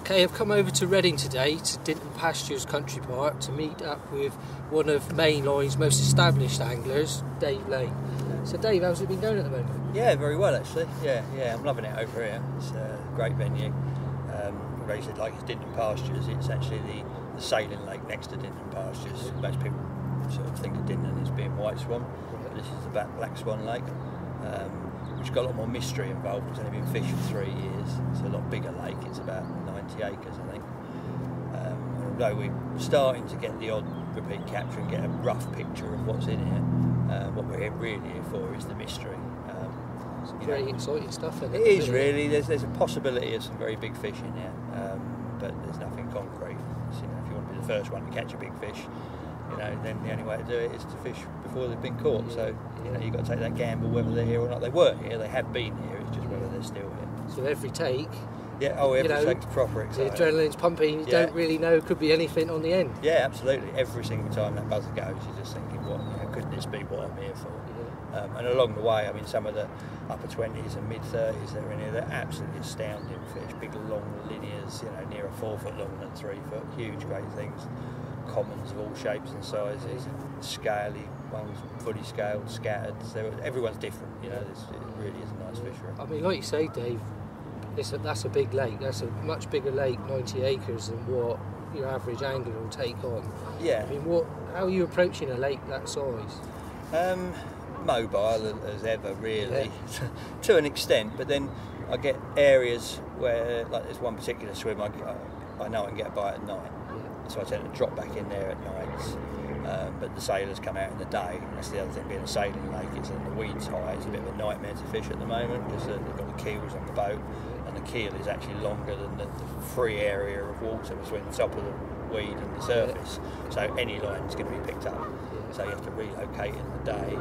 Okay, I've come over to Reading today to Dinton Pastures Country Park to meet up with one of Mainline's most established anglers, Dave Lane. So Dave, how's it been going at the moment? Yeah, very well actually. Yeah, I'm loving it over here. It's a great venue. Raised it like it's Dinton Pastures. It's actually the sailing lake next to Dinton Pastures. Most people sort of think of Dinton as being White Swan, but this is the Black Swan Lake, which got a lot more mystery involved. It's only been fished for 3 years. It's a lot bigger lake. It's about 90 acres, I think. Although we're starting to get the odd repeat capture and get a rough picture of what's in here, what we're really here for is the mystery. Some very exciting stuff. It is really. There's a possibility of some very big fish in here, but there's nothing concrete. So, if you want to be the first one to catch a big fish, then the only way to do it is to fish before they've been caught. So you've got to take that gamble whether they're here or not. They were here. They have been here. It's just whether they're still here. So every take. Yeah. Oh, every take's proper exciting. The adrenaline's pumping. You don't really know. Could be anything on the end. Yeah, absolutely. Every single time that buzzer goes, you're just thinking, what could this be? What I'm here for? And along the way, I mean, some of the upper 20s and mid 30s that are in here, they're absolutely astounding fish. Big, long linears, near a 4 foot long and 3 foot, huge, great things. Commons of all shapes and sizes, scaly ones, fully scaled, scattered. So everyone's different. It really is a nice fishery. I mean, like you say, Dave, that's a big lake. That's a much bigger lake, 90 acres, than what your average angler will take on. Yeah. I mean, how are you approaching a lake that size? Mobile as ever, really, to an extent. But then I get areas where, like there's one particular swim, I know I can get a bite at night, so I tend to drop back in there at nights. But the sailors come out in the day. That's the other thing, being a sailing lake, is that the weed's high. It's a bit of a nightmare to fish at the moment because they've got the keels on the boat, and the keel is actually longer than the free area of water between the top of the weed and the surface. So any line's going to be picked up. So you have to relocate in the day.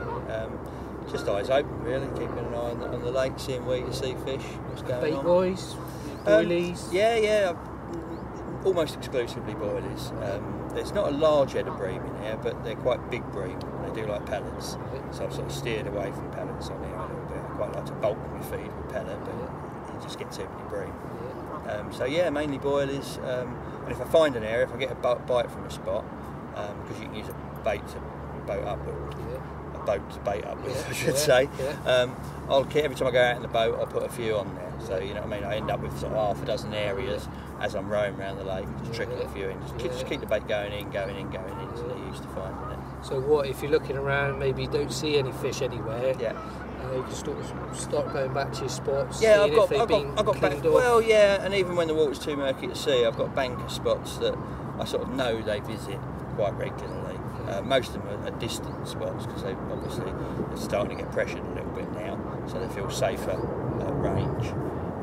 Just eyes open, really, keeping an eye on the lake, seeing where you see fish, what's going on. Bait boys, boilies? Yeah, almost exclusively boilies. There's not a large head of bream in here, but they're quite big bream. They do like pellets, so I've sort of steered away from pellets on here a little bit. I quite like to bulk my feed with pellet, but you just get too many bream. So yeah, mainly boilies. And if I find an area, if I get a bite from a spot, because you can use a bait to boat up with, a boat to bait up with, I should say. I'll keep, every time I go out in the boat, I'll put a few on there. So you know what I mean. I end up with sort of half a dozen areas as I'm rowing around the lake, just trickle a few in, just keep the bait going in, so they're used to finding it. So what if you're looking around, maybe you don't see any fish anywhere? You can start going back to your spots. Yeah, I've got back. Well, yeah, and even when the water's too murky to see, I've got banker spots that I sort of know they visit quite regularly. Most of them are distant spots because they're starting to get pressured a little bit now, so they feel safer at range.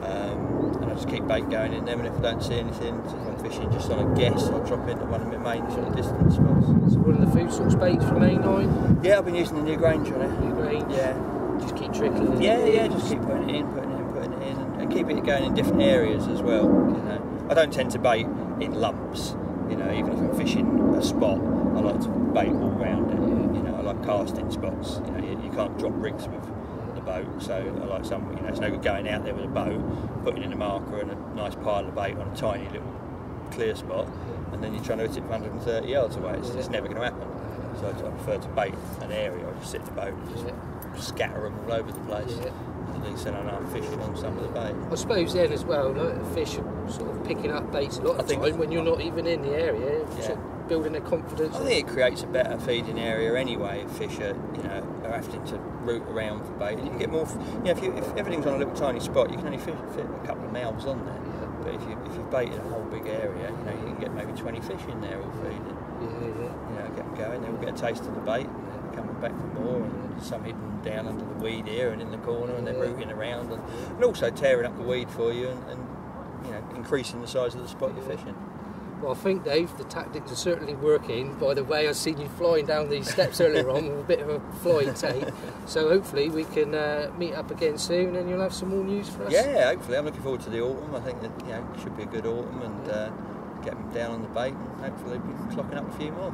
And I just keep bait going in them, and if I don't see anything, if I'm fishing just on a guess, I'll drop into one of my main sort of distant spots. So one of the food source baits for Mainline? Yeah, I've been using the new Grange on it. New Grange? Yeah. Just keep trickling it? Yeah, just keep putting it in, and keep it going in different areas as well. I don't tend to bait in lumps. Even if I'm fishing a spot, I like to bait all round it. I like casting spots. You can't drop rigs with the boat, so I like some. It's no good going out there with a boat, putting in a marker and a nice pile of bait on a tiny little clear spot, and then you're trying to hit it 130 yards away. It's never going to happen. So I prefer to bait an area. I just sit the boat and just scatter them all over the place. At least then I know I'm fishing on some of the bait. I suppose then as well, fish are sort of picking up baits a lot of the time when you're not even in the area, sort of building their confidence. I think it creates a better feeding area anyway. If fish are, are having to root around for bait, and you can get more. If everything's on a little tiny spot, you can only fit a couple of mouths on there. But if you've baited a whole big area, you can get maybe 20 fish in there all feeding. Get them going. They'll get a taste of the bait. Coming back for more, and some hidden down under the weed here and in the corner, and they're rooting around, and also tearing up the weed for you, and increasing the size of the spot you're fishing. Well, I think, Dave, the tactics are certainly working. By the way, I've seen you flying down these steps earlier on with a bit of a flying tape. So hopefully we can meet up again soon, and you'll have some more news for us. Yeah, hopefully. I'm looking forward to the autumn. I think that it should be a good autumn, and get them down on the bait, and hopefully we'll be clocking up a few more.